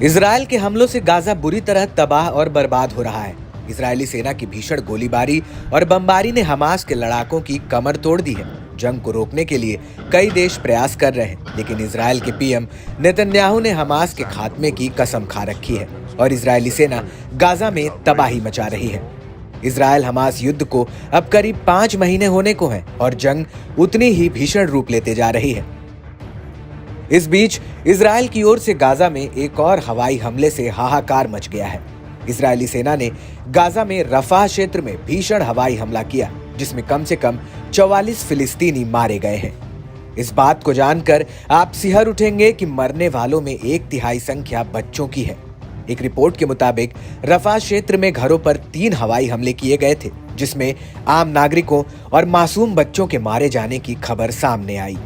Israel के हमलों से गाजा बुरी तरह तबाह और बर्बाद हो रहा है। इजरायली सेना की भीषण गोलीबारी और बमबारी ने हमास के लड़ाकों की कमर तोड़ दी है। जंग को रोकने के लिए कई देश प्रयास कर रहे हैं, लेकिन इजरायल के पीएम नेतन्याहू ने हमास के खात्मे की कसम खा रखी है और इजरायली सेना गाजा में तबाही मचा रही है। इजरायल हमास युद्ध को अब करीब 5 महीने होने को हैं और जंग उतनी ही भीषण रूप लेते जा रही है। इस बीच इजरायल की ओर से गाजा में एक और हवाई हमले से हाहाकार मच गया है। इजरायली सेना ने गाजा में रफाह क्षेत्र में भीषण हवाई हमला किया, जिसमें कम से कम 44 फिलिस्तीनी मारे गए हैं। इस बात को जानकर आप सिहर उठेंगे कि मरने वालों में 1/3 संख्या बच्चों की है। एक रिपोर्ट के मुताबिक रफाह क्षेत्र में घरों पर 3 हवाई हमले किए गए थे, जिसमें आम नागरिकों और मासूम बच्चों के मारे जाने की खबर सामने आई।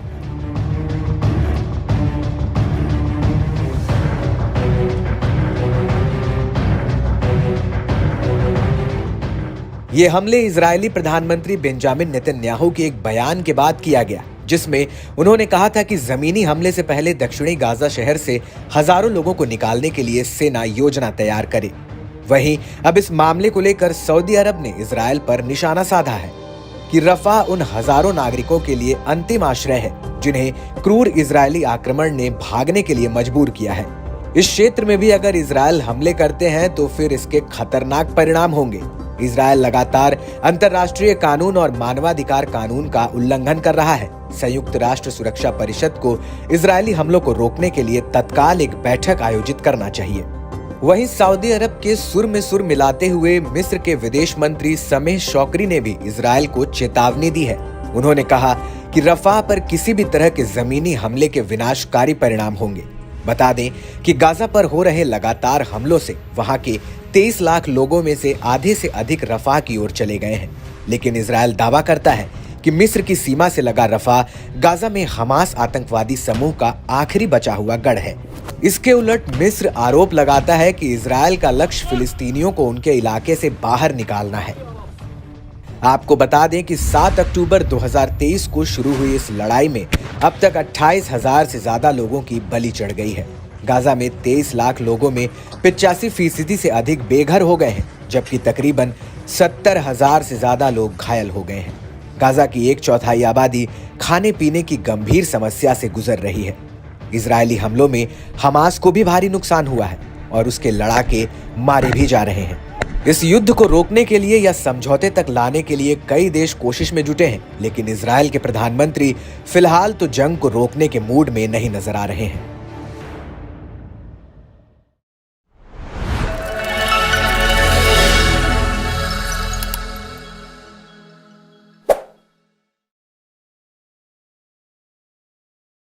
ये हमले इजरायली प्रधानमंत्री बेंजामिन नेतन्याहू के एक बयान के बाद किया गया, जिसमें उन्होंने कहा था कि जमीनी हमले से पहले दक्षिणी गाजा शहर से हजारों लोगों को निकालने के लिए सेना योजना तैयार करे। वहीं अब इस मामले को लेकर सऊदी अरब ने इजरायल पर निशाना साधा है कि रफा उन हजारों नागरिकों के लिए अंतिम आश्रय है जिन्हें क्रूर इजरायली आक्रमण ने भागने के लिए मजबूर किया है। इस क्षेत्र में भी अगर इजरायल हमले करते हैं तो फिर इसके खतरनाक परिणाम होंगे। इजरायल लगातार अंतर्राष्ट्रीय कानून और मानवाधिकार कानून का उल्लंघन कर रहा है। संयुक्त राष्ट्र सुरक्षा परिषद को इजरायली हमलों को रोकने के लिए तत्काल एक बैठक आयोजित करना चाहिए। वहीं सऊदी अरब के सुर में सुर मिलाते हुए मिस्र के विदेश मंत्री समेह शौकरी ने भी इजरायल को चेतावनी दी है। उन्होंने कहा कि रफाह पर किसी भी तरह के जमीनी हमले के विनाशकारी परिणाम होंगे। बता दें कि गाजा पर हो रहे लगातार हमलों से वहां के 23 लाख लोगों में से आधे से अधिक रफाह की ओर चले गए हैं, लेकिन इजरायल दावा करता है कि मिस्र की सीमा से लगा रफाह गाजा में हमास आतंकवादी समूह का आखिरी बचा हुआ गढ़ है। इसके उलट मिस्र आरोप लगाता है कि इजरायल का लक्ष्य फिलिस्तीनियों को उनके इलाके से बाहर निकालना है। आपको बता दें कि 7 अक्टूबर 2023 को शुरू हुई इस लड़ाई में अब तक 28,000 से ज्यादा लोगों की बलि चढ़ गई है। गाजा में 23 लाख लोगों में 85% से अधिक बेघर हो गए हैं, जबकि तकरीबन 70,000 से ज्यादा लोग घायल हो गए हैं। गाजा की 1/4 आबादी खाने पीने की गंभीर समस्या से गुजर रही है। इजरायली हमलों में हमास को भी भारी नुकसान हुआ है और उसके लड़ाके मारे भी जा रहे हैं। इस युद्ध को रोकने के लिए या समझौते तक लाने के लिए कई देश कोशिश में जुटे हैं, लेकिन इजरायल के प्रधानमंत्री फिलहाल तो जंग को रोकने के मूड में नहीं नजर आ रहे हैं।